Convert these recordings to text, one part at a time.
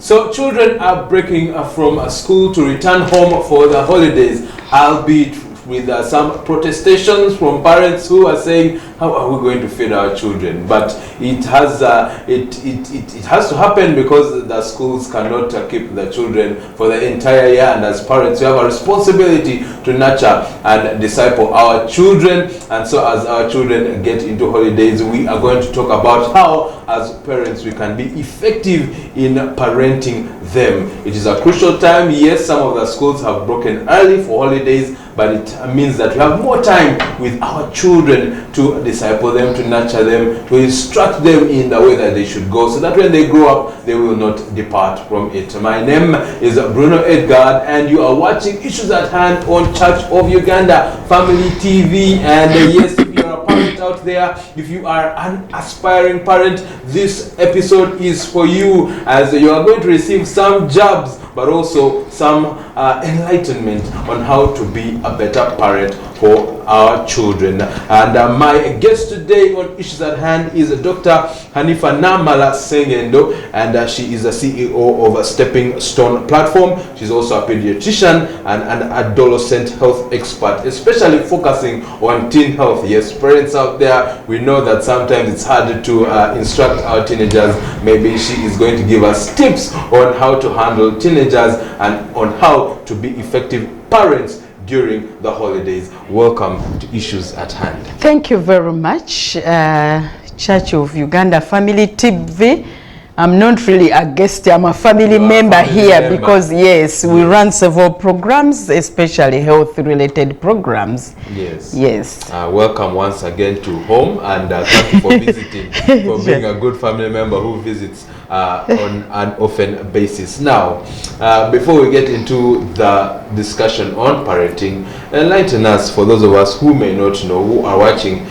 So children are breaking from school to return home for the holidays, albeit with some protestations from parents who are saying, how are we going to feed our children? But it has it has to happen because the schools cannot keep the children for the entire year, and as parents we have a responsibility to nurture and disciple our children. And so as our children get into holidays, we are going to talk about how as parents we can be effective in parenting them. It is a crucial time. Yes, some of the schools have broken early for holidays, but it means that we have more time with our children to disciple them, to nurture them, to instruct them in the way that they should go, so that when they grow up, they will not depart from it. My name is Bruno Edgard, and you are watching Issues at Hand on Church of Uganda Family TV. And yes, if you are a parent out there, if you are an aspiring parent, this episode is for you, as you are going to receive some jabs, but also some enlightenment on how to be a better parent for our children. And my guest today on Issues at Hand is Dr. Hanifa Namala Sengendo, and she is the CEO of a Stepping Stone platform. She's also a pediatrician and an adolescent health expert, especially focusing on teen health. Yes, parents out there, we know that sometimes it's hard to instruct our teenagers. Maybe she is going to give us tips on how to handle teenagers and on how to be effective parents during the holidays. Welcome to Issues at Hand. Thank you very much, Church of Uganda Family TV. I'm not really a guest, I'm a family member here because yes, we run several programs, especially health related programs. Yes. Welcome once again to home, and thank you for visiting, for being a good family member who visits on an often basis. Now, before we get into the discussion on parenting, enlighten us, for those of us who may not know, who are watching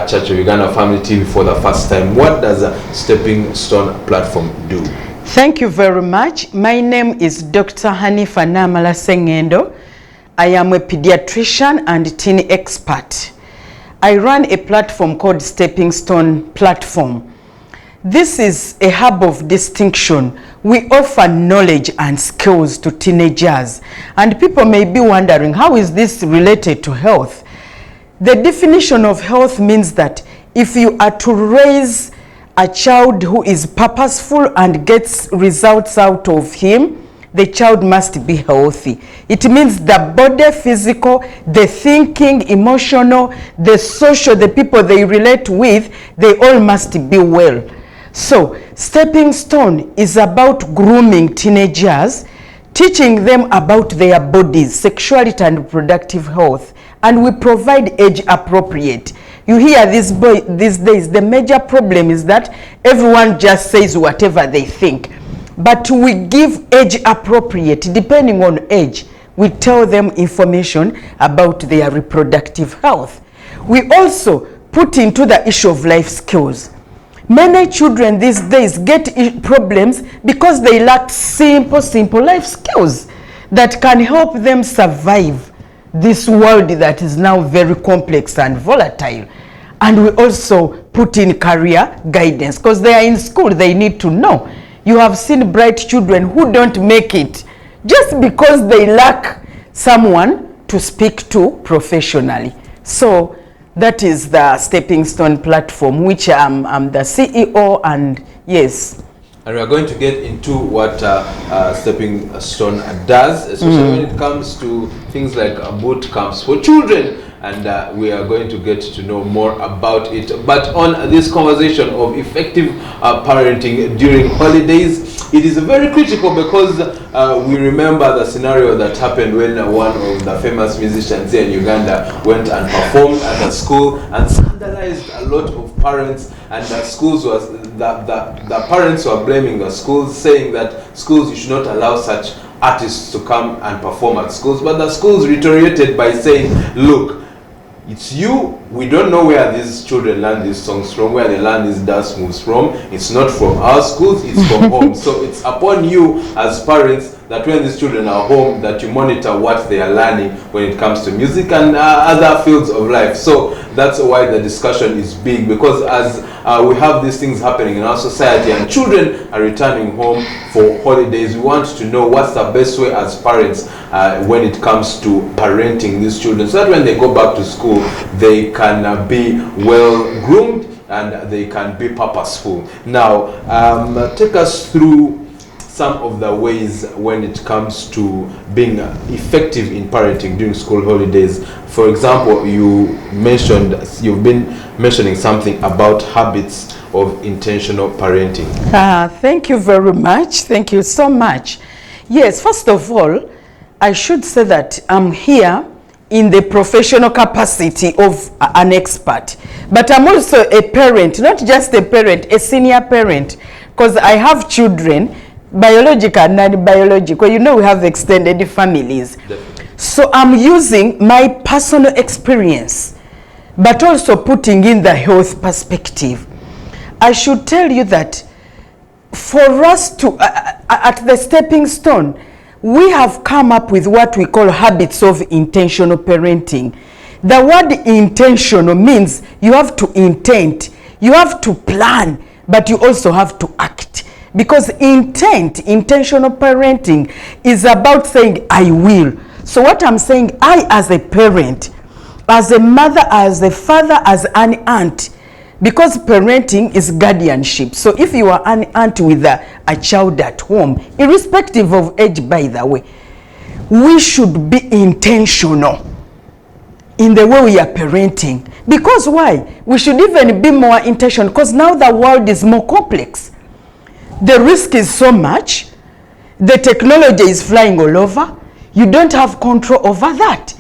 Church of Uganda Family TV for the first time. What does a Stepping Stone platform do? Thank you very much. My name is Dr. Hanifa Namala Sengendo. I am a pediatrician and teen expert. I run a platform called Stepping Stone Platform. This is a hub of distinction. We offer knowledge and skills to teenagers. And people may be wondering, how is this related to health? The definition of health means that if you are to raise a child who is purposeful and gets results out of him, the child must be healthy. It means the body, physical, the thinking, emotional, the social, the people they relate with, they all must be well. So, Stepping Stone is about grooming teenagers, teaching them about their bodies, sexuality and reproductive health, and we provide age appropriate. You hear these days, the major problem is that everyone just says whatever they think. But we give age appropriate, depending on age. We tell them information about their reproductive health. We also put into the issue of life skills. Many children these days get problems because they lack simple life skills that can help them survive this world that is now very complex and volatile. And we also put in career guidance because they are in school, they need to know. You have seen bright children who don't make it just because they lack someone to speak to professionally. So that is the Stepping Stone platform, which I'm the CEO, and yes. And we are going to get into what Stepping Stone does, especially when it comes to things like boot camps for children. And we are going to get to know more about it. But on this conversation of effective parenting during holidays, it is very critical because we remember the scenario that happened when one of the famous musicians here in Uganda went and performed at a school and scandalized a lot of parents, and the schools was the parents were blaming the schools, saying that schools, you should not allow such artists to come and perform at schools. But the schools reiterated by saying, look, it's you, we don't know where these children learn these songs from, where they learn these dance moves from. It's not from our schools, it's from home. So it's upon you as parents that when these children are home, that you monitor what they are learning when it comes to music and other fields of life. So that's why the discussion is big, because as we have these things happening in our society and children are returning home for holidays, we want to know what's the best way as parents when it comes to parenting these children, so that when they go back to school, they can be well groomed and they can be purposeful. Now, take us through some of the ways when it comes to being effective in parenting during school holidays. For example, you've been mentioning something about habits of intentional parenting. Thank you very much. Thank you so much. Yes, first of all, I should say that I'm here in the professional capacity of an expert, but I'm also a parent, not just a parent, a senior parent, because I have children, biological and non-biological. You know, we have extended families. Definitely. So I'm using my personal experience, but also putting in the health perspective. I should tell you that for us to, at the Stepping Stone, we have come up with what we call habits of intentional parenting. The word intentional means you have to intend, you have to plan, but you also have to act. Because intentional parenting is about saying, I will. So what I'm saying, I as a parent, as a mother, as a father, as an aunt, because parenting is guardianship. So if you are an aunt with a child at home, irrespective of age, by the way, we should be intentional in the way we are parenting. Because why? We should even be more intentional, because now the world is more complex. The risk is so much. The technology is flying all over. You don't have control over that.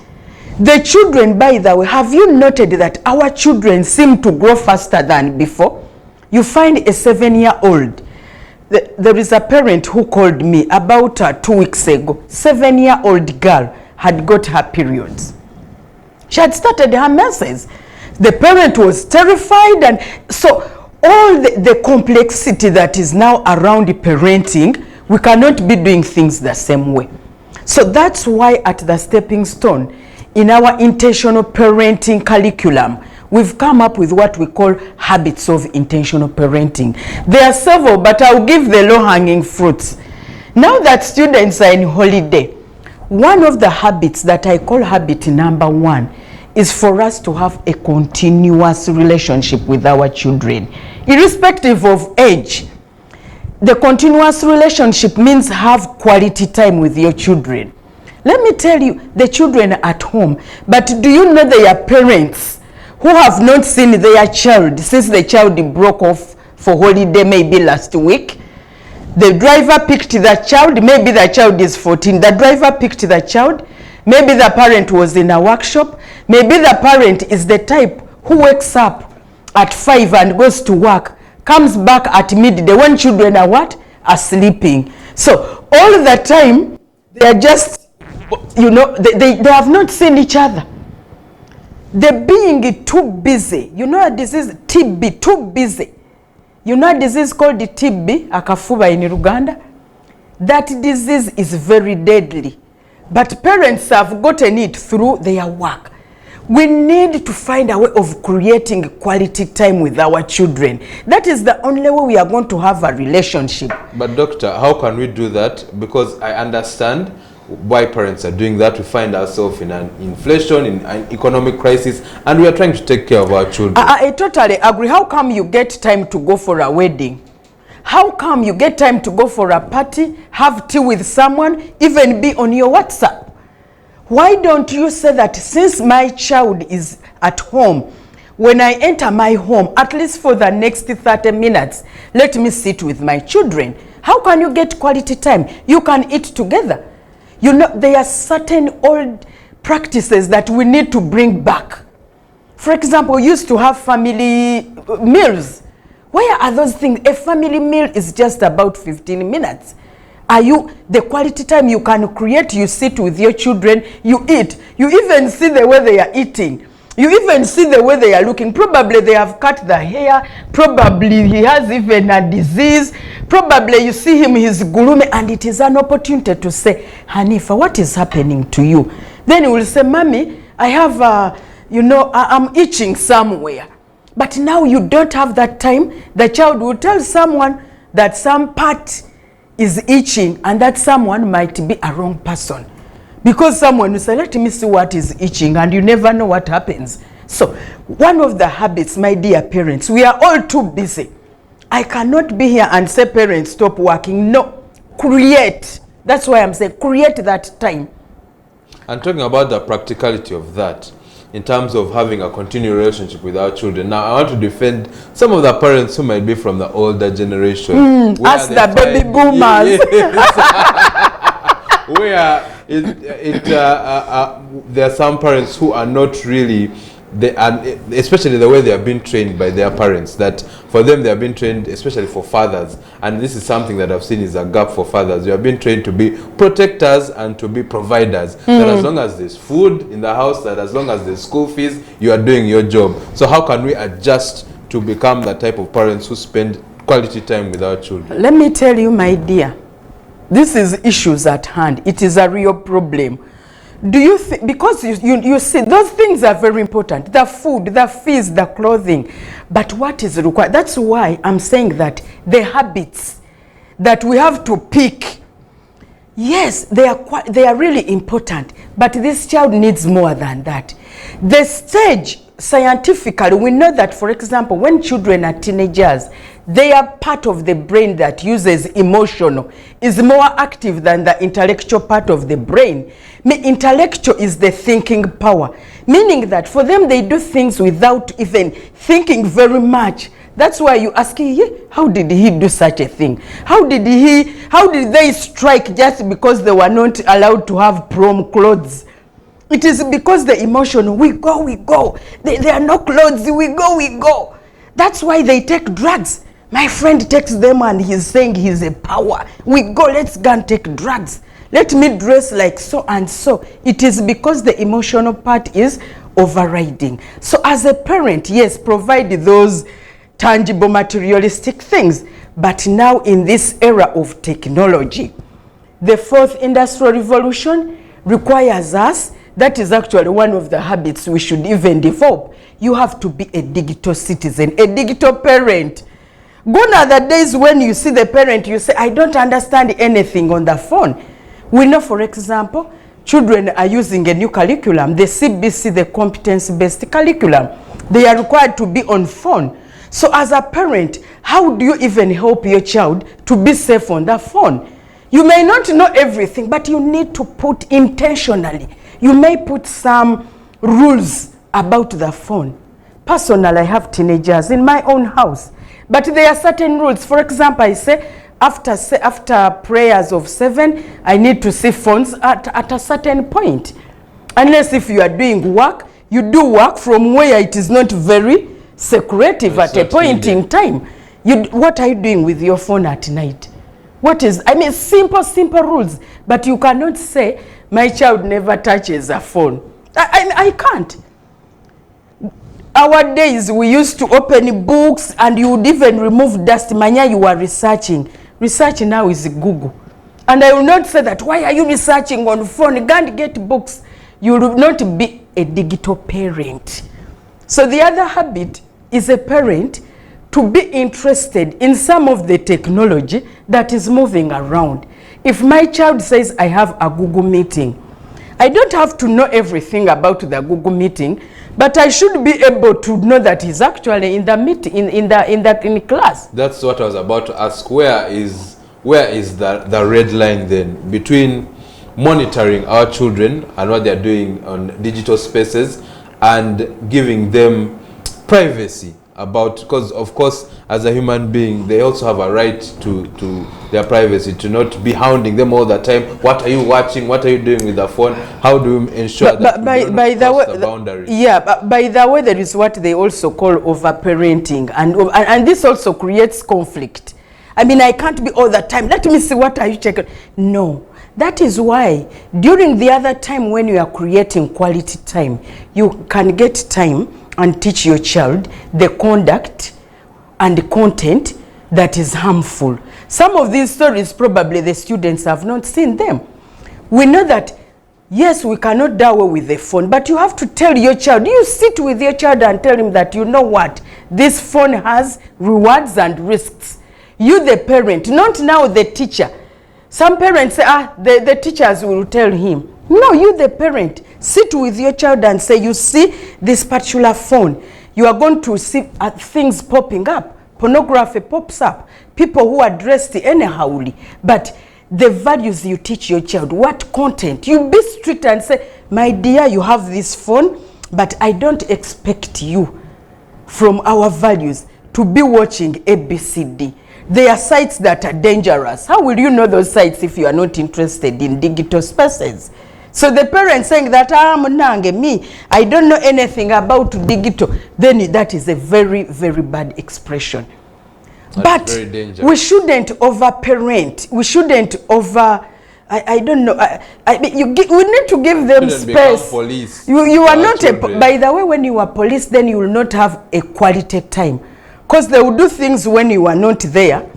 The children, by the way, have you noted that our children seem to grow faster than before? You find a 7-year-old. There is a parent who called me about 2 weeks ago. 7-year-old girl had got her periods. She had started her menses. The parent was terrified, and so all the complexity that is now around parenting, we cannot be doing things the same way. So that's why at the Stepping Stone, in our intentional parenting curriculum, we've come up with what we call habits of intentional parenting. There are several, but I'll give the low-hanging fruits. Now that students are in holiday, one of the habits that I call habit number 1 is for us to have a continuous relationship with our children, irrespective of age. The continuous relationship means have quality time with your children. Let me tell you, the children are at home, but do you know there are parents who have not seen their child since the child broke off for holiday, maybe last week? The driver picked the child, maybe the child is 14. The driver picked the child, maybe the parent was in a workshop, maybe the parent is the type who wakes up at 5 and goes to work, comes back at midday when children are what? Are sleeping. So all the time, they are just, you know, they have not seen each other. They're being too busy. You know a disease, TB, too busy. You know a disease called the TB, akafuba in Uganda? That disease is very deadly. But parents have gotten it through their work. We need to find a way of creating quality time with our children. That is the only way we are going to have a relationship. But doctor, how can we do that? Because I understand why parents are doing that. We find ourselves in an inflation, in an economic crisis, and we are trying to take care of our children. I totally agree. How come you get time to go for a wedding? How come you get time to go for a party, have tea with someone, even be on your WhatsApp? Why don't you say that since my child is at home, when I enter my home, at least for the next 30 minutes, let me sit with my children? How can you get quality time? You can eat together. You know, there are certain old practices that we need to bring back. For example, we used to have family meals. Where are those things? A family meal is just about 15 minutes. Are you, the quality time you can create, you sit with your children, you eat. You even see the way they are eating. You even see the way they are looking. Probably they have cut the hair. Probably he has even a disease. Probably you see him, he's gloomy, and it is an opportunity to say, Hanifa, what is happening to you? Then he will say, Mommy, I have, I'm itching somewhere. But now you don't have that time. The child will tell someone that some part is itching, and that someone might be a wrong person. Because someone will say, let me see what is itching, and you never know what happens. So one of the habits, my dear parents, we are all too busy. I cannot be here and say, parents, stop working. No, create. That's why I'm saying create that time. And talking about the practicality of that, in terms of having a continued relationship with our children. Now, I want to defend some of the parents who might be from the older generation. As the baby boomers. Where there are some parents who are not really, especially the way they have been trained by their parents, that for them they have been trained, especially for fathers, and this is something that I've seen is a gap for fathers. You have been trained to be protectors and to be providers. That as long as there's food in the house, that as long as there's school fees, you are doing your job. So how can we adjust to become the type of parents who spend quality time with our children? Let me tell you, my dear, this is issues at hand. It is a real problem. Do you think, because you see, those things are very important, the food, the fees, the clothing, but what is required? That's why I'm saying that the habits that we have to pick, yes, they are really important, but this child needs more than that. The stage, scientifically, we know that, for example, when children are teenagers, their part of the brain that uses emotional is more active than the intellectual part of the brain. Intellectual is the thinking power, meaning that for them they do things without even thinking very much. That's why you ask, how did he do such a thing? How did they strike just because they were not allowed to have prom clothes? It is because the emotion, we go. There are no clothes, we go. That's why they take drugs. My friend takes them and he's saying he's a power. We go, let's go and take drugs. Let me dress like so and so. It is because the emotional part is overriding. So as a parent, yes, provide those tangible materialistic things. But now in this era of technology, the fourth industrial revolution requires us, that is actually one of the habits we should even develop. You have to be a digital citizen, a digital parent. Gone are the days when you see the parent, you say, I don't understand anything on the phone. We know, for example, children are using a new curriculum, the CBC, the competence-based curriculum. They are required to be on phone. So as a parent, how do you even help your child to be safe on the phone? You may not know everything, but you need to put intentionally. You may put some rules about the phone. Personally, I have teenagers in my own house, but there are certain rules. For example, I say after prayers of 7, I need to see phones at a certain point. Unless if you are doing work, you do work from where it is not very secretive at a point in time. What are you doing with your phone at night? Simple rules, but you cannot say my child never touches a phone. I can't. Our days, we used to open books and you would even remove dust. Manya, you are researching. Research now is Google. And I will not say that, why are you researching on phone? Go and get books. You will not be a digital parent. So the other habit is a parent to be interested in some of the technology that is moving around. If my child says, I have a Google meeting, I don't have to know everything about the Google meeting, but I should be able to know that he's actually in the meeting, in class. That's what I was about to ask. Where is the red line then between monitoring our children and what they're doing on digital spaces and giving them privacy? Because of course, as a human being, they also have a right to their privacy, to not be hounding them all the time. What are you watching? What are you doing with the phone? How do we ensure that we don't cross the boundary? Yeah, but by the way, there is what they also call overparenting, and this also creates conflict. I mean, I can't be all the time, let me see what are you checking. No, that is why during the other time when you are creating quality time, you can get time and teach your child the conduct and the content that is harmful. Some of these stories, probably the students have not seen them. We know that, yes, we cannot do away with the phone, but you have to tell your child. You sit with your child and tell him that, you know what, this phone has rewards and risks. You, the parent, not now the teacher. Some parents say, the teachers will tell him. No, you, the parent, sit with your child and say, you see this particular phone, you are going to see things popping up. Pornography pops up. People who are dressed anyhowly. But the values you teach your child, what content, you be strict and say, my dear, you have this phone, but I don't expect you from our values to be watching ABCD. There are sites that are dangerous. How will you know those sites if you are not interested in digital spaces? So the parent saying that, me, I don't know anything about digital, then that is a very, very bad expression. That's but we shouldn't over-parent. We shouldn't over... I don't know. We need to give them space. Police. You are not by the way, when you are police, then you will not have a quality time. Because they will do things when you are not there,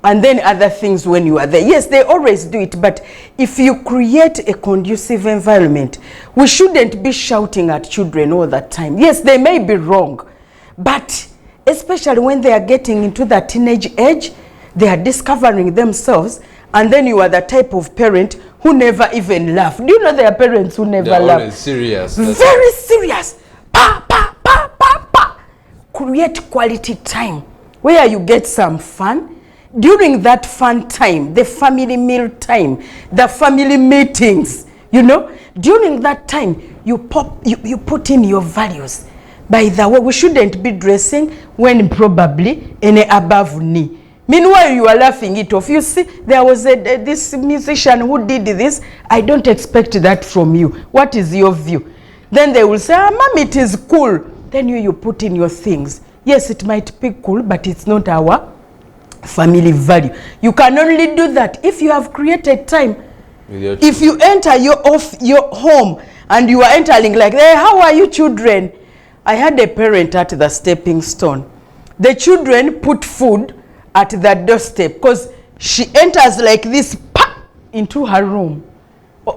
and then other things when you are there. Yes, they always do it, but if you create a conducive environment, we shouldn't be shouting at children all the time. Yes, they may be wrong, but especially when they are getting into the teenage age, they are discovering themselves, and then you are the type of parent who never even laugh. Do you know there are parents who never laugh? They're serious. Very serious. Pa, pa, pa, pa, pa. Create quality time where you get some fun. During that fun time, the family meal time, the family meetings, you know, during that time, you put in your values. By the way, we shouldn't be dressing when probably any above knee. Meanwhile, you are laughing it off. You see, there was this musician who did this. I don't expect that from you. What is your view? Then they will say, Mom, it is cool. Then you put in your things. Yes, it might be cool, but it's not our family value. You can only do that if you have created time. If you enter your home and you are entering like, hey, how are you children? I had a parent at the stepping stone. The children put food at the doorstep because she enters like this into her room,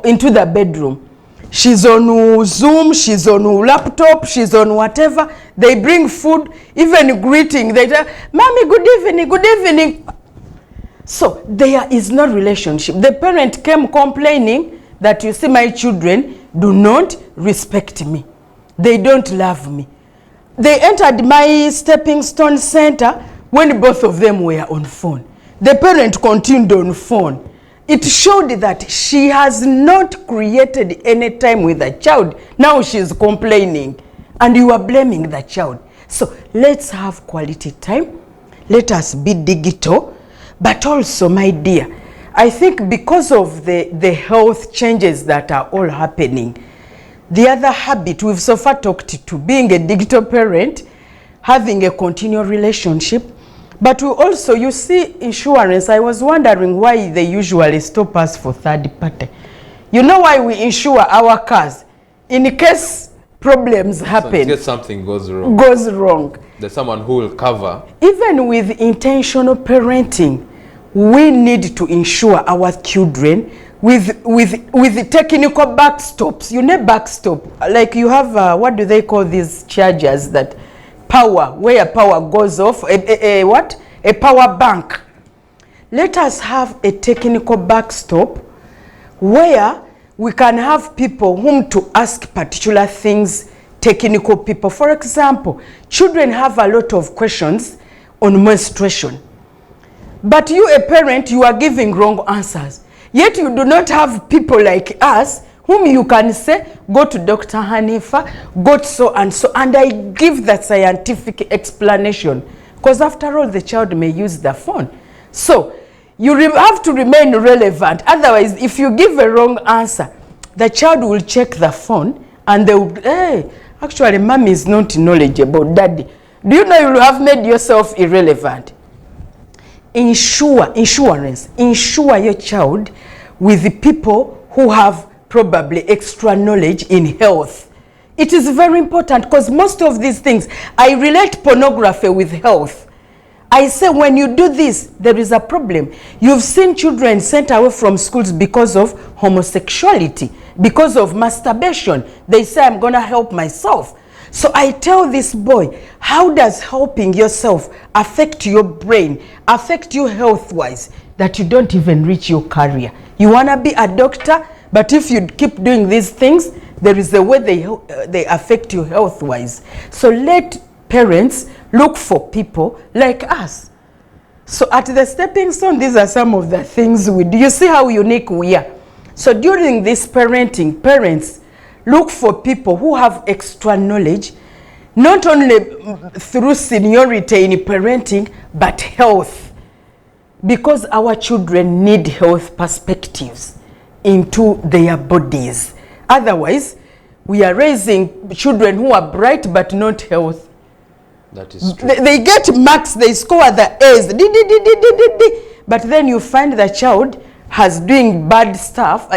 into the bedroom. She's on Zoom, she's on laptop, she's on whatever. They bring food, even greeting. They tell, Mommy, good evening, good evening. So there is no relationship. The parent came complaining that, you see, my children do not respect me. They don't love me. They entered my stepping stone center when both of them were on phone. The parent continued on phone. It showed that she has not created any time with the child. Now she's complaining and you are blaming the child. So let's have quality time. Let us be digital. But also, my dear, I think because of the health changes that are all happening, the other habit we've so far talked to, being a digital parent, having a continual relationship. But we also, you see, insurance. I was wondering why they usually stop us for third party. You know why we insure our cars? In case problems happen. So in case something goes wrong. There's someone who will cover. Even with intentional parenting, we need to insure our children with technical backstops. You know, backstop. Like you have, what do they call these chargers that... power, where power goes off, what? A power bank. Let us have a technical backstop where we can have people whom to ask particular things, technical people. For example, children have a lot of questions on menstruation. But you, a parent, you are giving wrong answers. Yet you do not have people like us whom you can say, go to Dr. Hanifa, go to so and so, and I give that scientific explanation. Because after all, the child may use the phone. So you have to remain relevant. Otherwise, if you give a wrong answer, the child will check the phone and they will, hey, actually, mommy is not knowledgeable, daddy. Do you know you will have made yourself irrelevant? Insure your child with the people who have probably extra knowledge in health. It is very important because most of these things, I relate pornography with health. I say when you do this, there is a problem. You've seen children sent away from schools because of homosexuality, because of masturbation. They say, I'm going to help myself. So I tell this boy, how does helping yourself affect your brain, affect you health-wise, that you don't even reach your career? You want to be a doctor, but if you keep doing these things, there is a way they affect you health-wise. So let parents look for people like us. So at the Stepping Stone, these are some of the things we do. You see how unique we are. So during this parenting, parents look for people who have extra knowledge, not only through seniority in parenting, but health. Because our children need health perspectives into their bodies. Otherwise, we are raising children who are bright but not healthy. That is true. They get marks, they score the A's, but then you find the child is doing bad stuff,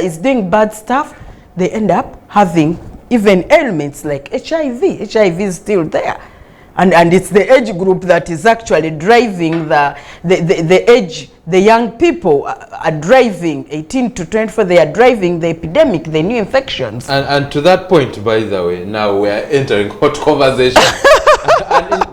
they end up having even ailments like HIV. HIV is still there. And it's the age group that is actually driving the young people are driving, 18 to 24, they are driving the epidemic, the new infections. And to that point, by the way, now we are entering hot conversation.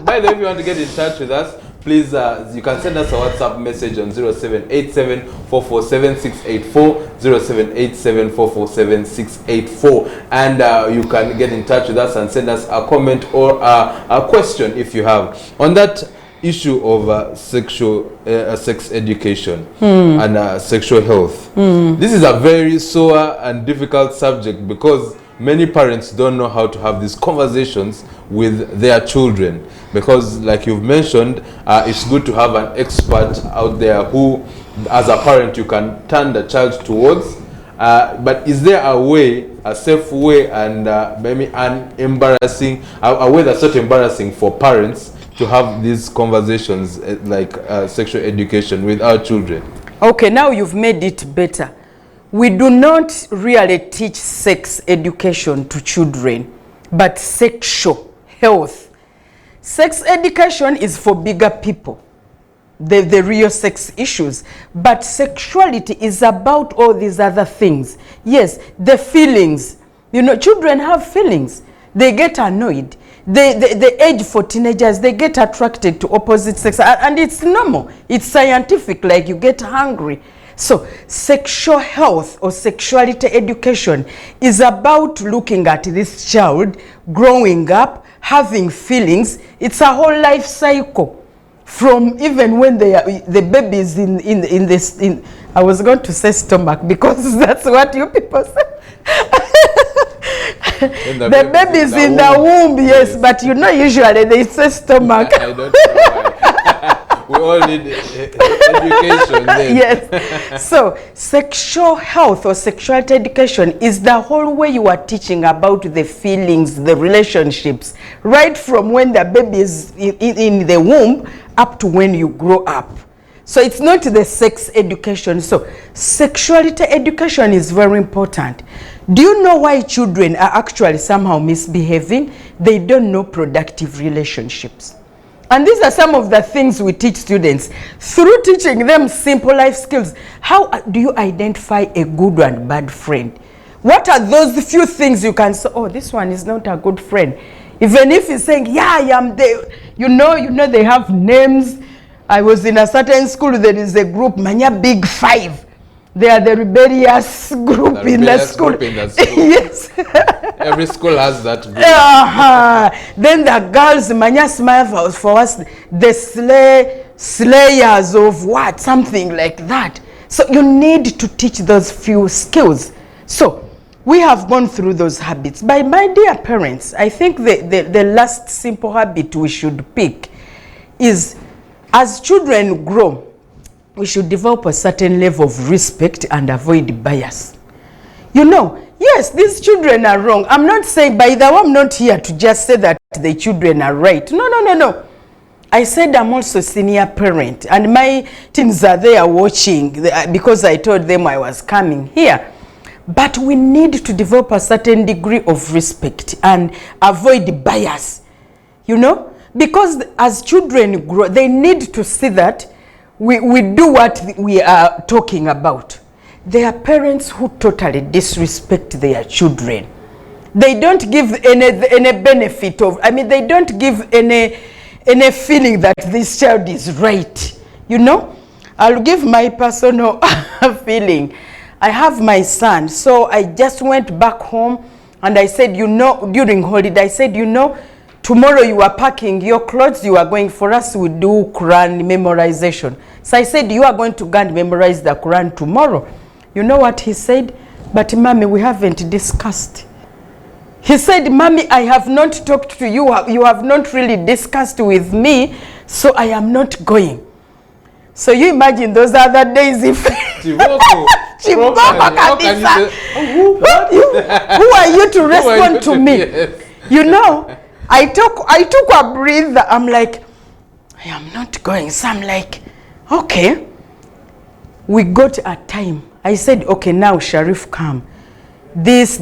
By the way, if you want to get in touch with us, please, you can send us a WhatsApp message on 0787 447 684, 0787 447 684. And you can get in touch with us and send us a comment or a question if you have. On that issue of sex education and sexual health, this is a very sore and difficult subject because many parents don't know how to have these conversations with their children, because like you've mentioned, it's good to have an expert out there who, as a parent, you can turn the child towards. But is there a way, a safe way, and maybe an embarrassing, a way that's not embarrassing for parents to have these conversations like sexual education with our children? Okay, now you've made it better. We do not really teach sex education to children, but sexual health. Sex education is for bigger people, the real sex issues. But sexuality is about all these other things. Yes, the feelings. You know, children have feelings. They get annoyed. The age for teenagers, they get attracted to opposite sex. And it's normal. It's scientific, like you get hungry. So sexual health or sexuality education is about looking at this child growing up, having feelings. It's a whole life cycle, from even when the baby is in this, I was going to say stomach because that's what you people say. The baby is in the womb, yes, but you know usually they say stomach. I don't know why. We all need education then. Yes. So sexual health or sexuality education is the whole way you are teaching about the feelings, the relationships, right from when the baby is in the womb up to when you grow up. So it's not the sex education. So sexuality education is very important. Do you know why children are actually somehow misbehaving? They don't know productive relationships. And these are some of the things we teach students. Through teaching them simple life skills, how do you identify a good and bad friend? What are those few things you can say, oh, this one is not a good friend? Even if he's saying, yeah, I am there. You know they have names. I was in a certain school, there is a group, Manya Big Five. They are the rebellious group in the school. Yes. Every school has that group. Then the girls, Manya Smile for us, the slayers of what? Something like that. So you need to teach those few skills. So we have gone through those habits. But my dear parents, I think the last simple habit we should pick is, as children grow, we should develop a certain level of respect and avoid bias. You know, yes, these children are wrong. I'm not saying, by the way, I'm not here to just say that the children are right. No. I said I'm also a senior parent, and my teens are there watching because I told them I was coming here. But we need to develop a certain degree of respect and avoid bias. You know, Because as children grow, they need to see that we do what we are talking about. There are parents who totally disrespect their children. They don't give any benefit of, I mean, they don't give any feeling that this child is right. You know, I'll give my personal feeling. I have my son, so I just went back home and I said, you know, during holiday, I said, you know, tomorrow you are packing your clothes, you are going, for us we do Quran memorization. So I said, you are going to go and memorize the Quran tomorrow. You know what he said? But mommy, we haven't discussed. He said, mommy, I have not talked to you. You have not really discussed with me, so I am not going. So you imagine those other days if... Chiboko kabisa. Who are you to respond to me? Yes. You know, I took a breather. I'm like, I am not going. So I'm like, okay. We got a time. I said, okay, now Sharif, come. This.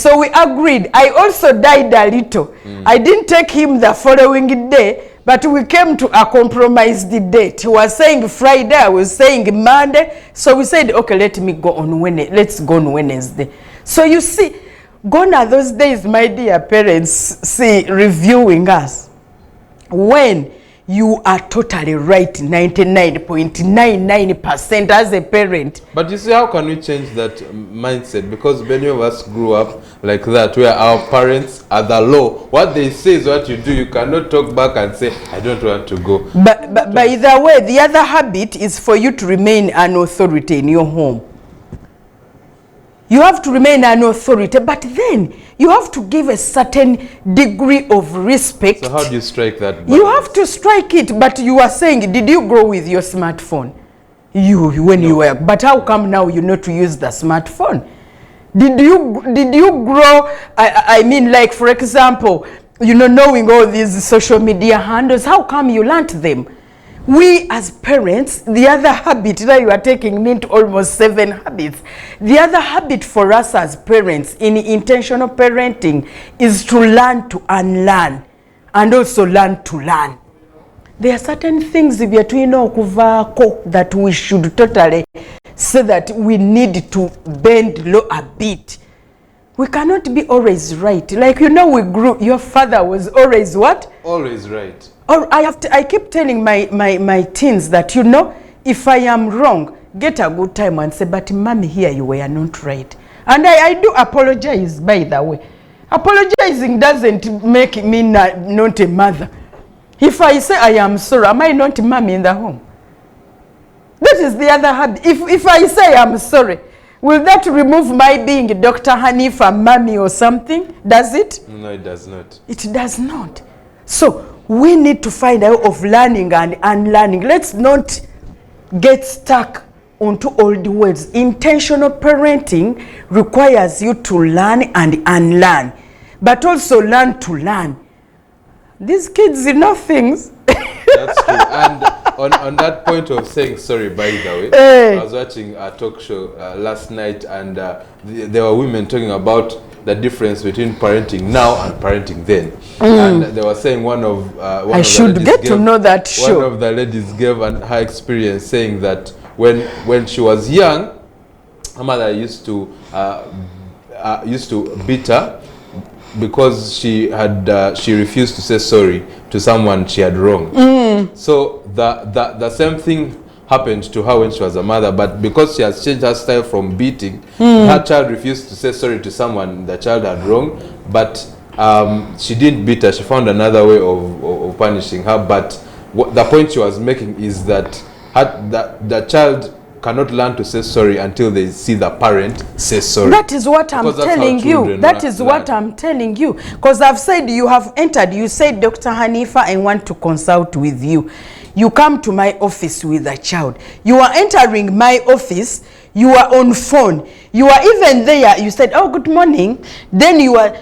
So we agreed. I also died a little. I didn't take him the following day, but we came to a compromised date. He was saying Friday, I was saying Monday. So we said, okay, let me go on Wednesday. Let's go on Wednesday. So you see, gone are those days, my dear parents, see, reviewing us. When you are totally right, 99.99% as a parent. But you see, how can we change that mindset? Because many of us grew up like that, where our parents are the law. What they say is what you do. You cannot talk back and say, I don't want to go. But by the way, the other habit is for you to remain an authority in your home. You have to remain an authority, but then you have to give a certain degree of respect. So how do you strike that balance? You have to strike it, but you are saying, did you grow with your smartphone? You were, but how come now you know to use the smartphone? Did you grow, I mean, like, for example, you know, knowing all these social media handles, how come you learnt them? We as parents, the other habit, now you are taking me into almost 7 habits. The other habit for us as parents in intentional parenting is to learn to unlearn and also learn to learn. There are certain things that we should totally say that we need to bend low a bit. We cannot be always right. Like, you know, we grew, your father was always what? Always right. Or I keep telling my teens that, you know, if I am wrong, get a good time and say, but mommy, here you were not right. And I do apologize, by the way. Apologizing doesn't make me not a mother. If I say I am sorry, am I not mommy in the home? That is the other habit. If I say I'm sorry, will that remove my being Dr. Hanifa, mommy or something? Does it? No, it does not. It does not. So we need to find a way of learning and unlearning. Let's not get stuck onto old words. Intentional parenting requires you to learn and unlearn, but also learn to learn. These kids know things. That's true. And on that point of saying sorry, by the way, I was watching a talk show last night, and there were women talking about the difference between parenting now and parenting then. And they were saying one of the ladies gave her experience, saying that when she was young, her mother used to beat her because she refused to say sorry to someone she had wronged. So the same thing happened to her when she was a mother, but because she has changed her style from beating, her child refused to say sorry to someone the child had wronged, but she didn't beat her. She found another way of punishing her. But the point she was making is that the child cannot learn to say sorry until they see the parent say sorry. That is what I'm telling you. That is what I'm telling you. Because I've said, you have entered, you said, Dr. Hanifa, I want to consult with you. You come to my office with a child. You are entering my office. You are on phone. You are even there. You said, oh, good morning. Then you are,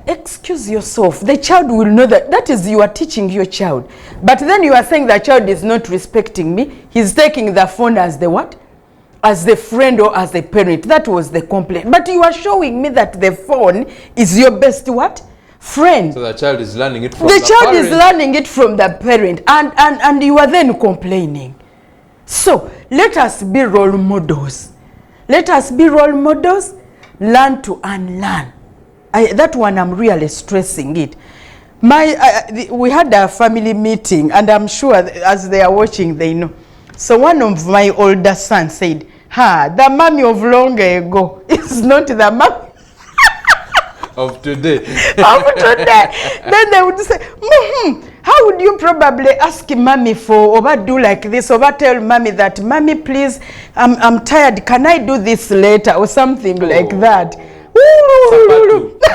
excuse yourself. The child will know that. That is, you are teaching your child. But then you are saying the child is not respecting me. He's taking the phone as the what? As the friend or as the parent. That was the complaint. But you are showing me that the phone is your best what? friend. So the child is learning it from The child parent. is learning it from the parent, and you are then complaining. So let us be role models. Let us be role models. Learn to unlearn. That one I'm really stressing it. We had a family meeting, and I'm sure as they are watching, they know. So one of my older sons said, the mommy of long ago is not the mommy of today. of today. Then they would say, how would you probably ask mommy for, or do like this, or tell mommy that, mommy, please, I'm tired, can I do this later, or something like that.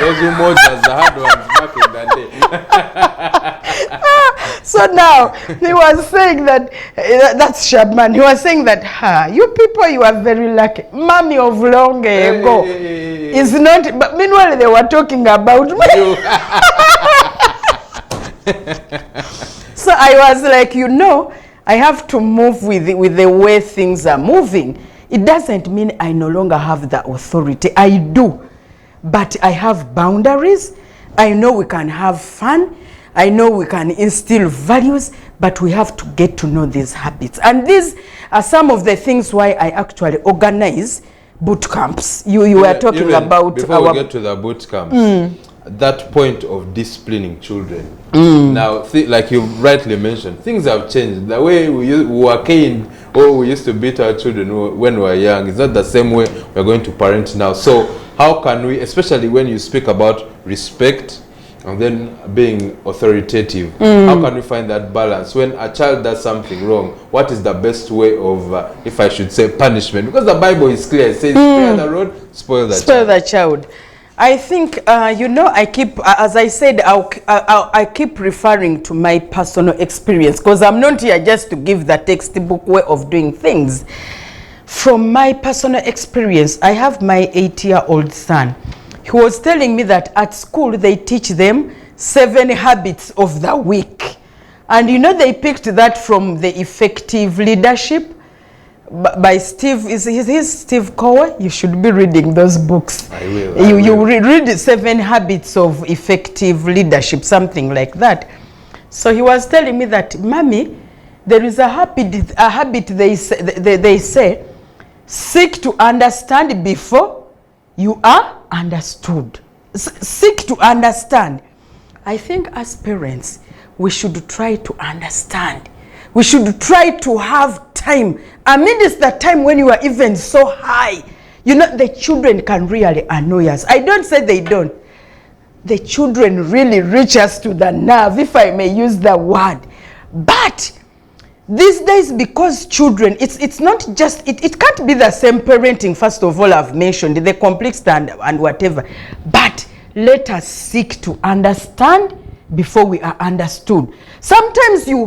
Those emojis, the hard ones back in the day. So now he was saying that, that's Shabman, he was saying that, you people, you are very lucky. Mommy of long ago is not, but meanwhile they were talking about me. So I was like, I have to move with the way things are moving. It doesn't mean I no longer have the authority. I do. But I have boundaries. I know we can have fun. I know we can instill values, but we have to get to know these habits. And these are some of the things why I actually organize boot camps. You were talking about before we get to the boot camps, that point of disciplining children. Now, like you rightly mentioned, things have changed. The way we were caned or we used to beat our children when we were young is not the same way we're going to parent now. So how can we, especially when you speak about respect and then being authoritative, how can we find that balance? When a child does something wrong, what is the best way of, if I should say, punishment? Because the Bible is clear. It says, spare the rod, spoil the child. I think, I keep, as I said, I keep referring to my personal experience, because I'm not here just to give the textbook way of doing things. From my personal experience, I have my 8-year-old son. He was telling me that at school they teach them 7 habits of the week. And they picked that from the Effective Leadership by Steve, is Steve Cowell? You should be reading those books. I will. You read 7 habits of effective leadership, something like that. So he was telling me that, Mommy, there is a habit they say, seek to understand before you are understood. Seek to understand. I think as parents, we should try to understand. We should try to have time. Amidst the time when you are even so high, the children can really annoy us. I don't say they don't. The children really reach us to the nerve, if I may use the word. But these days, because children, it's not just, it can't be the same parenting, first of all, I've mentioned, the complexity and whatever. But let us seek to understand before we are understood. Sometimes you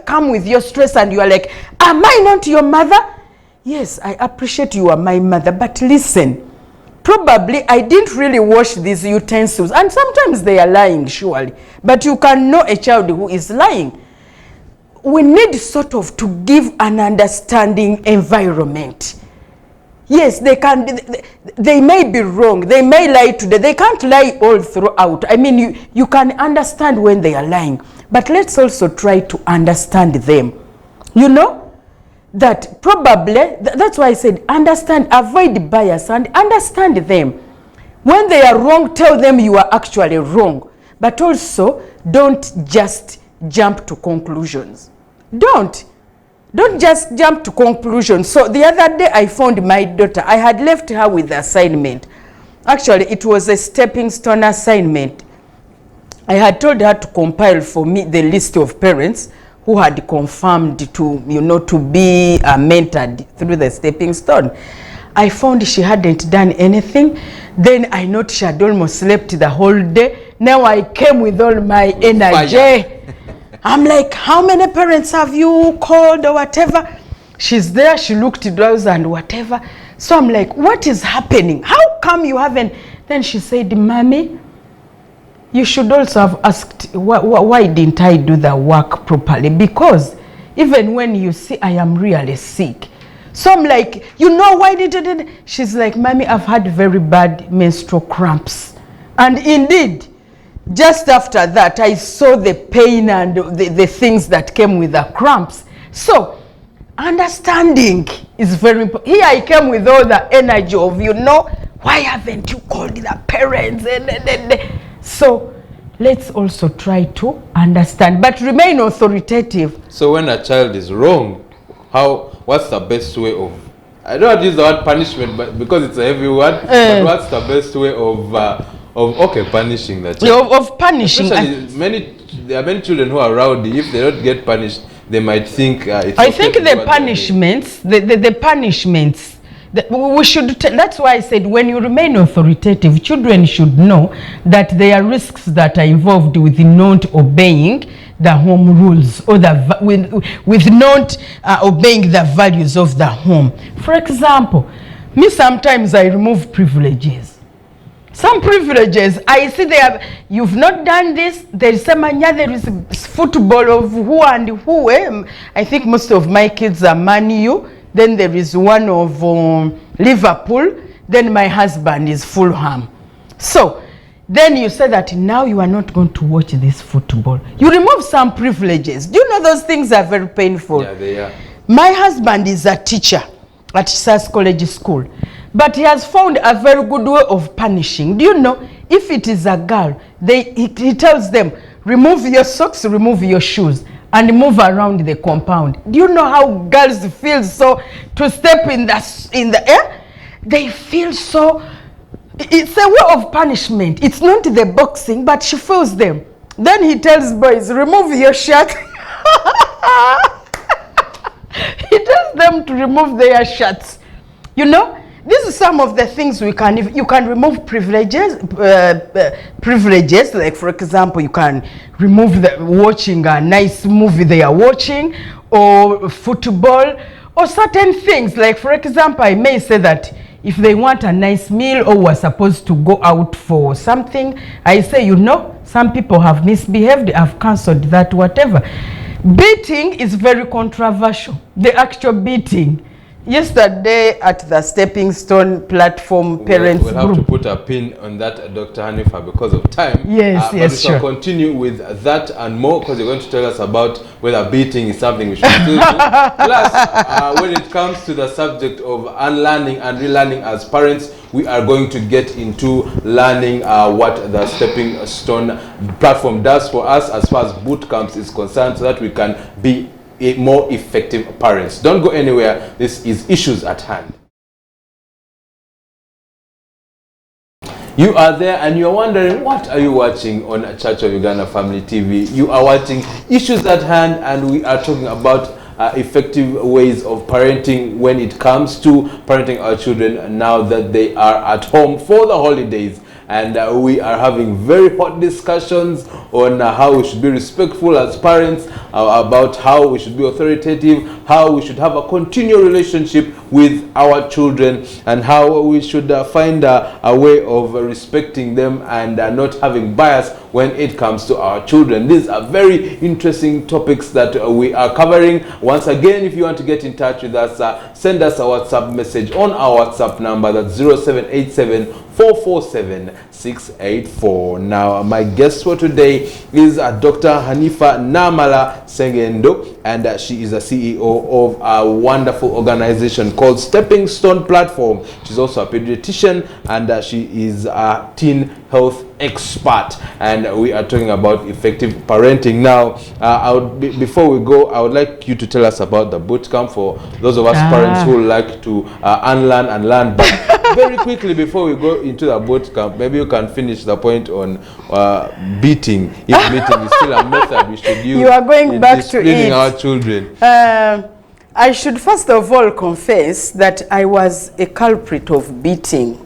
come with your stress and you are like, am I not your mother? Yes, I appreciate you are my mother, but listen, probably I didn't really wash these utensils, and sometimes they are lying, surely, but you can know a child who is lying. We need sort of to give an understanding environment. Yes, they may be wrong. They may lie today. They can't lie all throughout. I mean, you can understand when they are lying. But let's also try to understand them. That probably, that's why I said understand, avoid bias and understand them. When they are wrong, tell them you are actually wrong. But also, don't just jump to conclusions. Don't just jump to conclusions. So the other day I found my daughter. I had left her with the assignment. Actually, it was a stepping stone assignment. I had told her to compile for me the list of parents who had confirmed to be mentored through the stepping stone. I found she hadn't done anything. Then I noticed she had almost slept the whole day. Now I came with all my energy. I'm like, how many parents have you called or whatever? She's there, she looked drowsy and whatever. So I'm like, what is happening? How come you haven't? Then she said, Mommy, you should also have asked, why didn't I do the work properly? Because even when you see I am really sick. So I'm like, why didn't you? She's like, Mommy, I've had very bad menstrual cramps. And indeed, just after that, I saw the pain and the things that came with the cramps. So, understanding is very important. Here I came with all the energy of, why haven't you called the parents? So, let's also try to understand, but remain authoritative. So when a child is wrong, what's the best way of, I don't want to use the word punishment, but because it's a heavy word, but what's the best way of punishing the child? Of punishing. Especially there are many children who are rowdy. If they don't get punished, they might think it's I okay think the punishments, the punishments, we should, that's why I said when you remain authoritative, children should know that there are risks that are involved with not obeying the home rules, or with not obeying the values of the home. For example, me sometimes I remove privileges. Some privileges, I see you've not done this, there is there is football of who and who. I think most of my kids are Man U. Then there is one of Liverpool. Then my husband is Fulham. So, then you say that now you are not going to watch this football. You remove some privileges. Do you know those things are very painful? Yeah, they are. My husband is a teacher at SAS College School. But he has found a very good way of punishing. Do you know, if it is a girl, he tells them, remove your socks, remove your shoes, and move around the compound. Do you know how girls feel so to step in the air? They feel so, it's a way of punishment. It's not the boxing, but she feels them. Then he tells boys, remove your shirt. He tells them to remove their shirts. You know, these are some of the things you can remove privileges. Privileges, like for example, you can remove watching a nice movie they are watching, or football, or certain things. Like for example, I may say that if they want a nice meal or were supposed to go out for something, I say, some people have misbehaved, have cancelled that, whatever. Beating is very controversial. The actual beating. Yesterday at the Stepping Stone platform parents we'll have group. to put a pin on that, Dr. Hanifa, because of time. Yes, but yes, we sure. shall continue with that and more, because you're going to tell us about whether beating is something we should still do. Plus, when it comes to the subject of unlearning and relearning as parents, we are going to get into learning what the Stepping Stone platform does for us as far as boot camps is concerned, so that we can be more effective parents. Don't go anywhere. This is Issues at Hand. You are there and you're wondering, what are you watching on Church of Uganda Family TV? You are watching Issues at Hand, and we are talking about effective ways of parenting when it comes to parenting our children now that they are at home for the holidays. And we are having very hot discussions on how we should be respectful as parents, about how we should be authoritative, how we should have a continual relationship with our children, and how we should find a way of respecting them and not having bias when it comes to our children. These are very interesting topics that we are covering. Once again, if you want to get in touch with us, send us a WhatsApp message on our WhatsApp number, that's 0787 447 684. Now, my guest for today is Dr. Hanifa Namala Sengendo, and she is a CEO of a wonderful organization called Stepping Stone Platform. She's also a pediatrician, and she is a teen health expert, and we are talking about effective parenting. Now, before we go, I would like you to tell us about the boot camp for those of us parents who like to unlearn and learn. But very quickly, before we go into the boot camp, maybe you can finish the point on beating. If beating is still a method we should use. You are going back to it. Our children. I should first of all confess that I was a culprit of beating.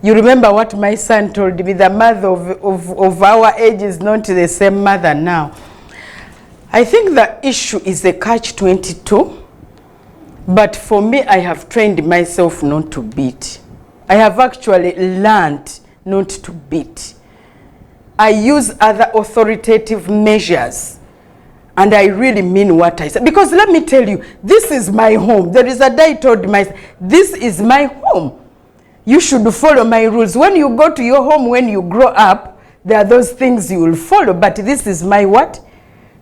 You remember what my son told me, the mother of our age is not the same mother now. I think the issue is the catch-22, but for me, I have trained myself not to beat. I have actually learned not to beat. I use other authoritative measures, and I really mean what I say. Because let me tell you, this is my home. There is a day I told myself, this is my home. You should follow my rules. When you go to your home, when you grow up, there are those things you will follow, but this is my what?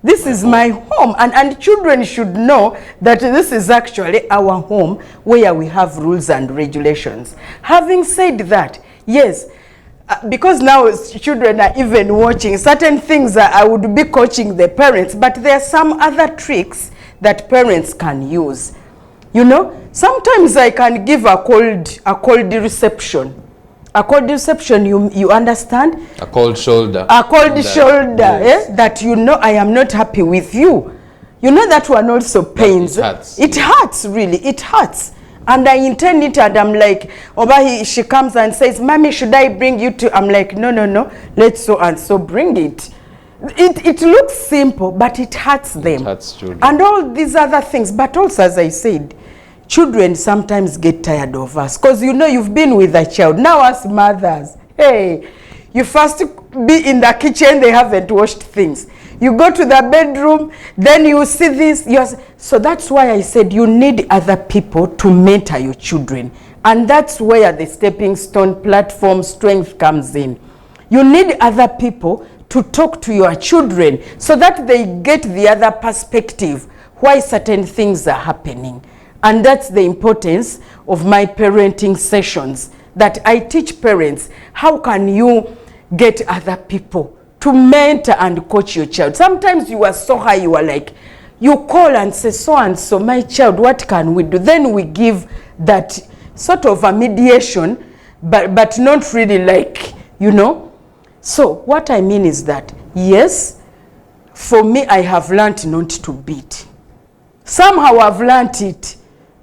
This is my home, and children should know that this is actually our home where we have rules and regulations. Having said that, yes, because now children are even watching certain things, I would be coaching the parents, but there are some other tricks that parents can use. You know, sometimes I can give a cold reception. A cold reception, you understand? A cold shoulder. A cold shoulder, yes. That you know I am not happy with you. You know that one also pains. It hurts. It hurts, really. It hurts. And I intend it, and I'm like, she comes and says, Mommy, should I bring you to? I'm like, no, let's so and so bring it. It looks simple, but it hurts them. It hurts children. And all these other things. But also, as I said, children sometimes get tired of us, because you know you've been with a child. Now as mothers, hey, you first be in the kitchen, they haven't washed things. You go to the bedroom, then you see this. So that's why I said you need other people to mentor your children. And that's where the Stepping Stone platform strength comes in. You need other people to talk to your children so that they get the other perspective, why certain things are happening. And that's the importance of my parenting sessions, that I teach parents, how can you get other people to mentor and coach your child. Sometimes you are so high, you are like, you call and say, so and so, my child, what can we do? Then we give that sort of a mediation, but not really like, you know. So what I mean is that, yes, for me, I have learned not to beat. Somehow I've learned it.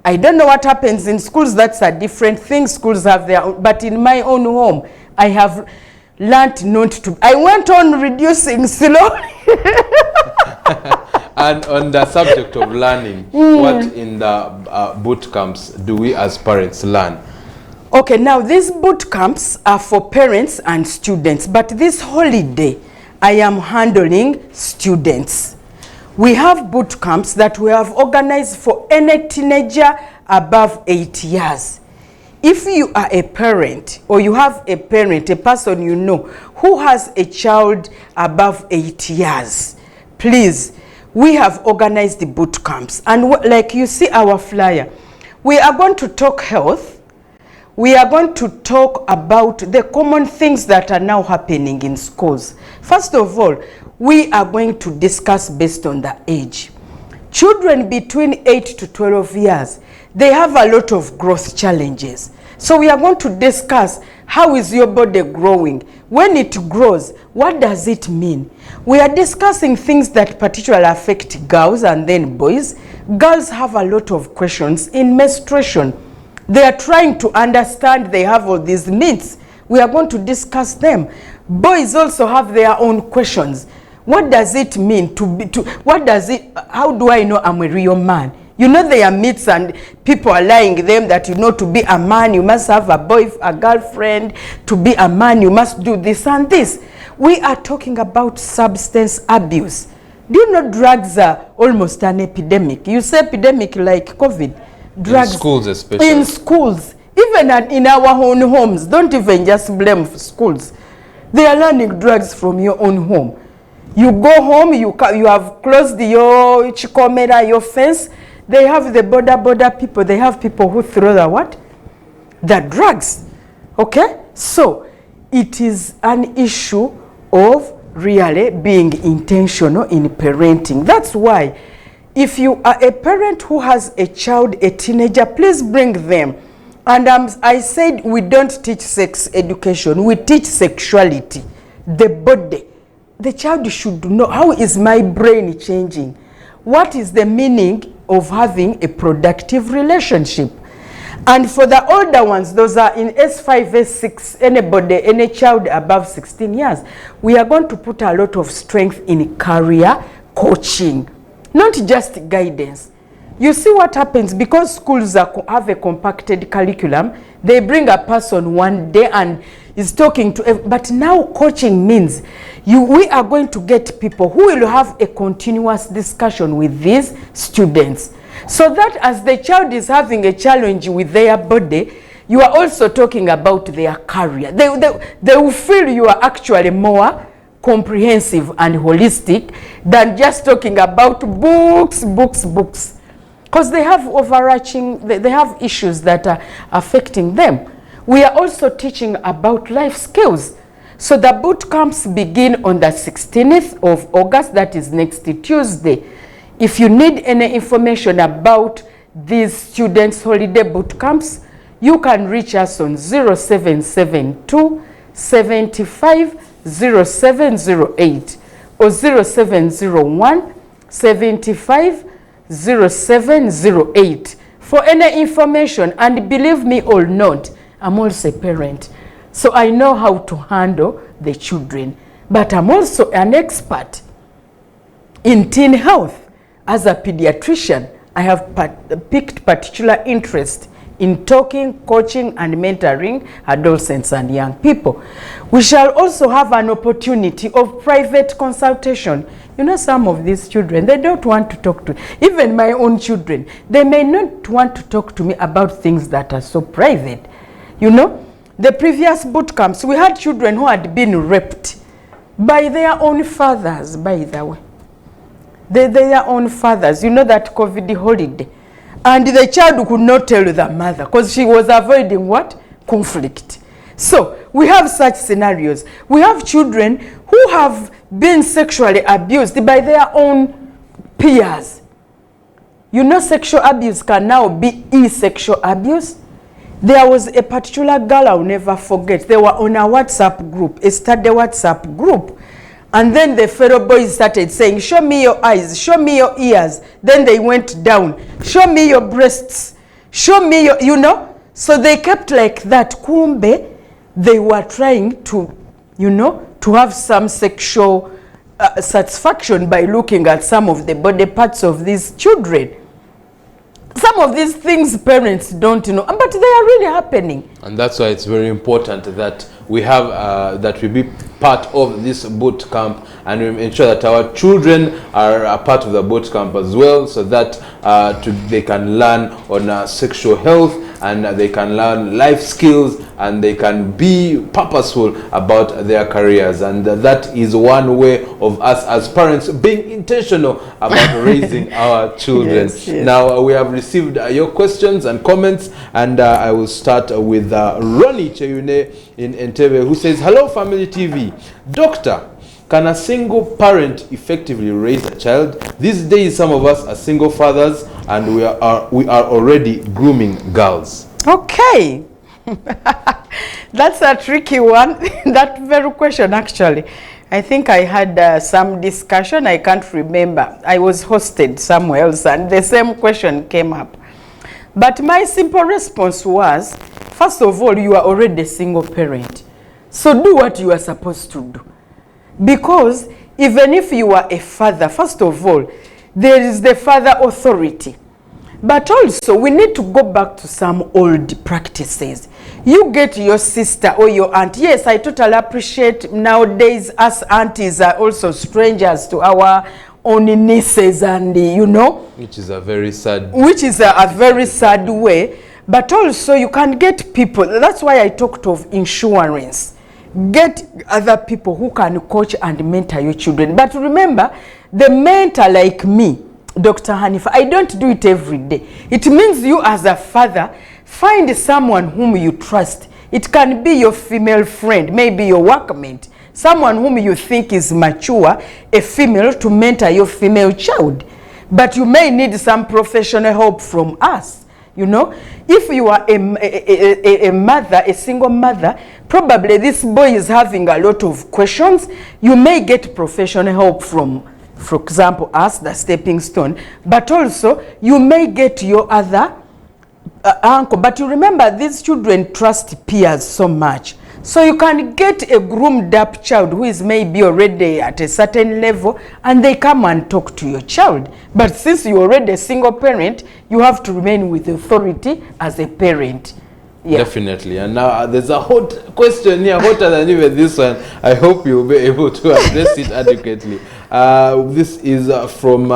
I don't know what happens in schools. That's a different thing. Schools have their own. But in my own home, I have learned not to. I went on reducing slowly. And on the subject of learning, what in the boot camps do we as parents learn? Okay, now these boot camps are for parents and students. But this holiday, I am handling students. We have boot camps that we have organized for any teenager above 8 years. If you are a parent, or you have a parent, a person you know, who has a child above 8 years, please, we have organized the boot camps. And like you see our flyer, we are going to talk health. We are going to talk about the common things that are now happening in schools. First of all, we are going to discuss based on the age. Children between 8 to 12 years, they have a lot of growth challenges. So we are going to discuss, how is your body growing? When it grows, what does it mean? We are discussing things that particularly affect girls and then boys. Girls have a lot of questions in menstruation. They are trying to understand, they have all these needs. We are going to discuss them. Boys also have their own questions. What does it mean how do I know I'm a real man? You know, there are myths and people are lying them that, you know, to be a man, you must have a girlfriend. To be a man, you must do this and this. We are talking about substance abuse. Do you know drugs are almost an epidemic? You say epidemic like COVID. Drugs. In schools especially. In schools. Even in our own homes. Don't even just blame schools. They are learning drugs from your own home. You go home, you have closed your chikomera, your fence. They have the border people. They have people who throw the what? The drugs. Okay? So, it is an issue of really being intentional in parenting. That's why, if you are a parent who has a child, a teenager, please bring them. And I said we don't teach sex education. We teach sexuality, the body. The child should know, how is my brain changing? What is the meaning of having a productive relationship? And for the older ones, those are in S5, S6, any child above 16 years, we are going to put a lot of strength in career coaching, not just guidance. You see what happens, because schools have a compacted curriculum, they bring a person one day and is talking to, but now coaching means we are going to get people who will have a continuous discussion with these students, so that as the child is having a challenge with their body, you are also talking about their career. They will feel you are actually more comprehensive and holistic than just talking about books. Because they have overarching, they have issues that are affecting them. We are also teaching about life skills. So the boot camps begin on the 16th of August, that is next Tuesday. If you need any information about these students' holiday boot camps, you can reach us on 0772 75 0708 or 0701 75 0708 for any information. And believe me or not, I'm also a parent, so I know how to handle the children, but I'm also an expert in teen health. As a pediatrician, I have picked particular interest in talking, coaching, and mentoring adolescents and young people. We shall also have an opportunity of private consultation. You know, some of these children, they don't want to talk to, even my own children, they may not want to talk to me about things that are so private. You know, the previous boot camps, we had children who had been raped by their own fathers, by the way. Their own fathers, you know, that COVID holiday. And the child could not tell the mother because she was avoiding what? Conflict. So we have such scenarios. We have children who have been sexually abused by their own peers. You know, sexual abuse can now be e-sexual abuse. There was a particular girl I'll never forget. They were on a WhatsApp group, a study WhatsApp group. And then the fellow boys started saying, show me your eyes, show me your ears. Then they went down, show me your breasts, show me your, you know. So they kept like that. Kumbe, they were trying to, you know, to have some sexual satisfaction by looking at some of the body parts of these children. Some of these things parents don't know, but they are really happening. And that's why it's very important that we have, that we be part of this boot camp, and we ensure that our children are a part of the boot camp as well, so that they can learn on sexual health, and they can learn life skills, and they can be purposeful about their careers. And that is one way of us as parents being intentional about raising our children. Yes, yes. Now we have received your questions and comments, and I will start with Ronnie Cheyune in Entebbe, who says, hello Family TV. Doctor, can a single parent effectively raise a child? These days some of us are single fathers, and we are already grooming girls. Okay. That's a tricky one. That very question, actually. I think I had some discussion. I can't remember. I was hosted somewhere else and the same question came up. But my simple response was, first of all, you are already a single parent. So do what you are supposed to do. Because even if you are a father, first of all, there is the father authority. But also, we need to go back to some old practices. You get your sister or your aunt. Yes, I totally appreciate nowadays us aunties are also strangers to our own nieces and, you know. Which is a very sad... Which is a very sad way. But also, you can get people. That's why I talked of insurance. Get other people who can coach and mentor your children. But remember, the mentor like me, Dr. Hanifa, I don't do it every day. It means you as a father, find someone whom you trust. It can be your female friend, maybe your workmate, someone whom you think is mature, a female, to mentor your female child. But you may need some professional help from us. You know, if you are a mother, a single mother, probably this boy is having a lot of questions. You may get professional help from, for example, us, the stepping stone, but also you may get your other uncle. But you remember, these children trust peers so much. So you can get a groomed up child who is maybe already at a certain level, and they come and talk to your child. But since you're already a single parent, you have to remain with authority as a parent. Yeah. Definitely. And now there's a hot question here, hotter than even this one. I hope you'll be able to address it adequately. This is from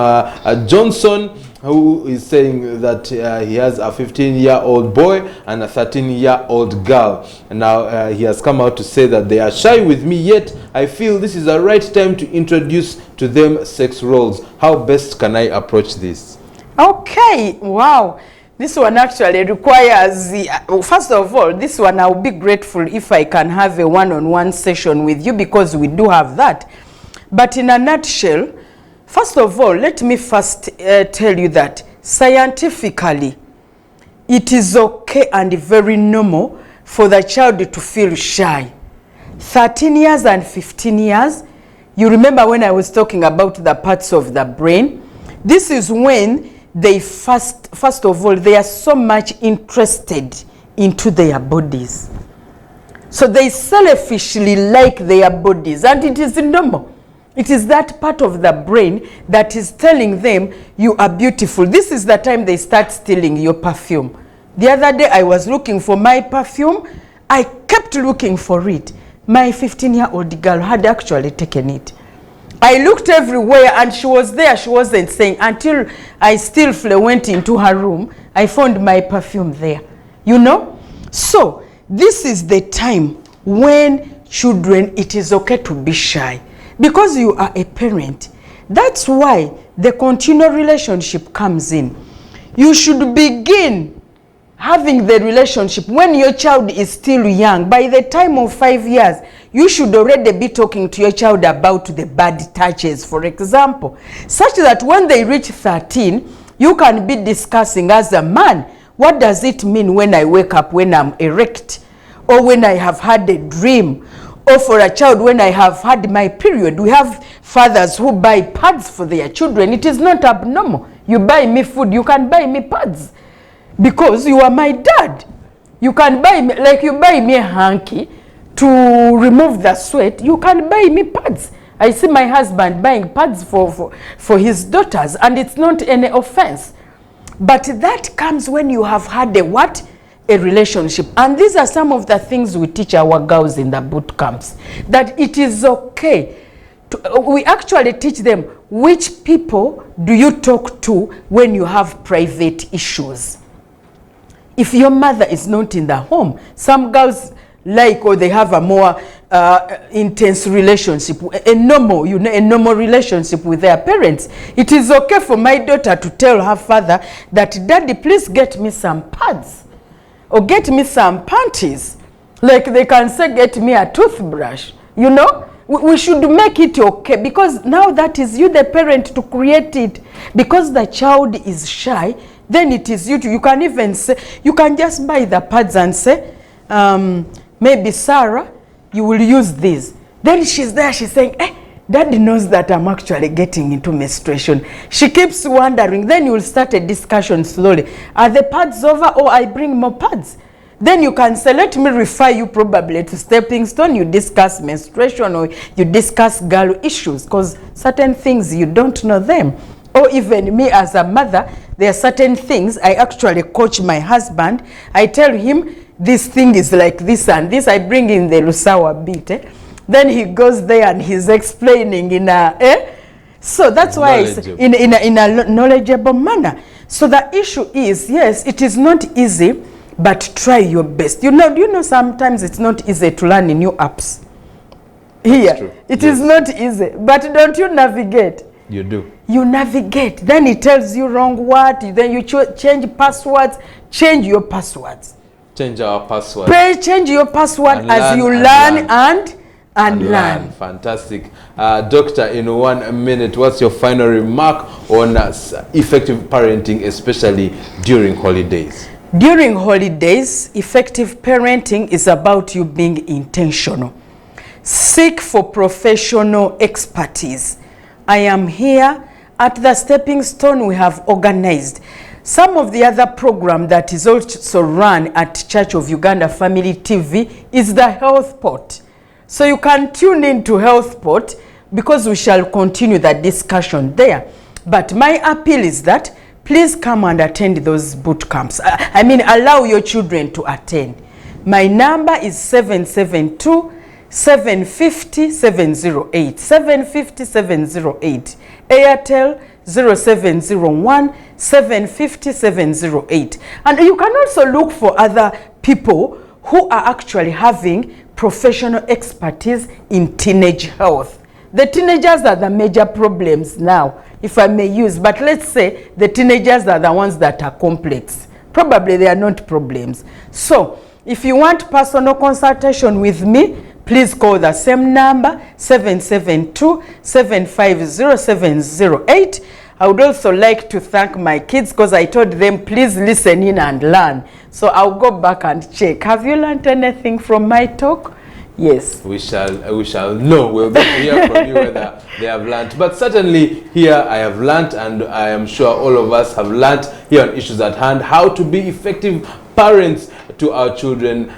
Johnson who is saying that he has a 15-year-old boy and a 13-year-old girl. And now he has come out to say that they are shy with me, yet I feel this is the right time to introduce to them sex roles. How best can I approach this? Okay, wow. This one actually requires, first of all, this one I'll be grateful if I can have a one-on-one session with you, because we do have that. But in a nutshell, first of all, let me first tell you that scientifically, it is okay and very normal for the child to feel shy. 13 years and 15 years, you remember when I was talking about the parts of the brain? This is when they first of all, they are so much interested into their bodies. So they selfishly like their bodies, and it is normal. It is that part of the brain that is telling them you are beautiful. This is the time they start stealing your perfume. The other day I was looking for my perfume. I kept looking for it. My 15-year-old girl had actually taken it. I looked everywhere and she was there. She wasn't saying, until I still went into her room. I found my perfume there. You know? So this is the time when children, it is okay to be shy. Because you are a parent, that's why the continual relationship comes in. You should begin having the relationship when your child is still young. By the time of 5 years, you should already be talking to your child about the bad touches, for example, such that when they reach 13, you can be discussing as a man, what does it mean when I wake up, when I'm erect, or when I have had a dream? Or for a child, when I have had my period. We have fathers who buy pads for their children. It is not abnormal. You buy me food, you can buy me pads, because you are my dad. You can buy me, like you buy me a hanky to remove the sweat, you can buy me pads. I see my husband buying pads for his daughters, and it's not any offense. But that comes when you have had a what? A relationship. And these are some of the things we teach our girls in the boot camps, that it is okay to, we actually teach them which people do you talk to when you have private issues. If your mother is not in the home, some girls like, or they have a more intense relationship, a normal relationship with their parents. It is okay for my daughter to tell her father that, Daddy, please get me some pads, or get me some panties. Like they can say, get me a toothbrush. You know, we should make it okay, because now that is you, the parent, to create it. Because the child is shy, then it is you to, you can even say, you can just buy the pads and say, maybe Sarah, you will use this. Then she's there, she's saying, Daddy knows that I'm actually getting into menstruation. She keeps wondering. Then you will start a discussion slowly. Are the pads over, or I bring more pads? Then you can say, let me refer you probably to Stepping Stone. You discuss menstruation, or you discuss girl issues, because certain things you don't know them. Or even me as a mother, there are certain things I actually coach my husband. I tell him, this thing is like this and this. I bring in the Lusawa bit. Then he goes there and he's explaining in a, so that's why it's in a knowledgeable manner. So the issue is, yes, it is not easy, but try your best. You know, do you know sometimes it's not easy to learn new apps? Here, it is not easy, but don't you navigate? You do. You navigate. Then it tells you wrong word. Then you change passwords. Change your passwords. Change our password. Change your password as you learn and learn. Fantastic. Doctor, in 1 minute, what's your final remark on effective parenting, especially during holidays? During holidays, effective parenting is about you being intentional. Seek for professional expertise. I am here at the Stepping Stone. We have organized some of the other program that is also run at Church of Uganda Family TV is the Health Pot. So you can tune in to Health Pot, because we shall continue the discussion there. But my appeal is that please come and attend those boot camps. I mean, allow your children to attend. My number is 772 750 708. 750 708. Airtel 0701 750 708. And you can also look for other people who are actually having professional expertise in teenage health. The teenagers are the major problems now, if I may use, but let's say the teenagers are the ones that are complex. Probably they are not problems. So if you want personal consultation with me, please call the same number, 772-750-708. I would also like to thank my kids because I told them, please listen in and learn. So I'll go back and check. Have you learned anything from my talk? Yes. We shall know. We'll get to hear from you whether they have learned. But certainly here I have learned, and I am sure all of us have learned here on Issues at Hand how to be effective parents to our children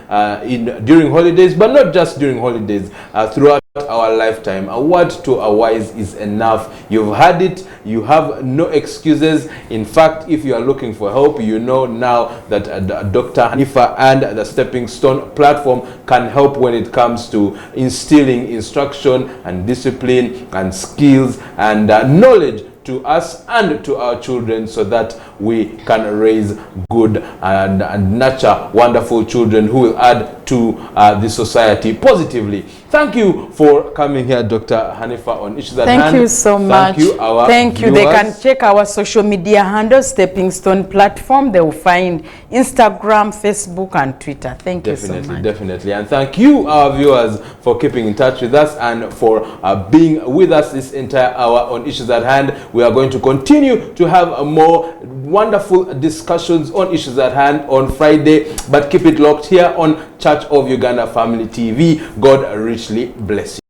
during holidays, but not just during holidays, throughout our lifetime. A word to our wise is enough. You've had it. You have no excuses. In fact, if you are looking for help, you know now that Dr. Hanifa and the Stepping Stone platform can help when it comes to instilling instruction and discipline and skills and knowledge to us and to our children, so that we can raise good and nurture wonderful children who will add to the society positively. Thank you for coming here, Dr. Hanifa, on Issues at Hand. Thank you so much. Thank you, our Thank you. They viewers. can check our social media handles, Stepping Stone platform. They will find Instagram, Facebook, and Twitter. Thank you so much. Definitely. And thank you, our viewers, for keeping in touch with us and for being with us this entire hour on Issues at Hand. We are going to continue to have more wonderful discussions on Issues at Hand on Friday, but keep it locked here on Church of Uganda Family TV. God richly bless you.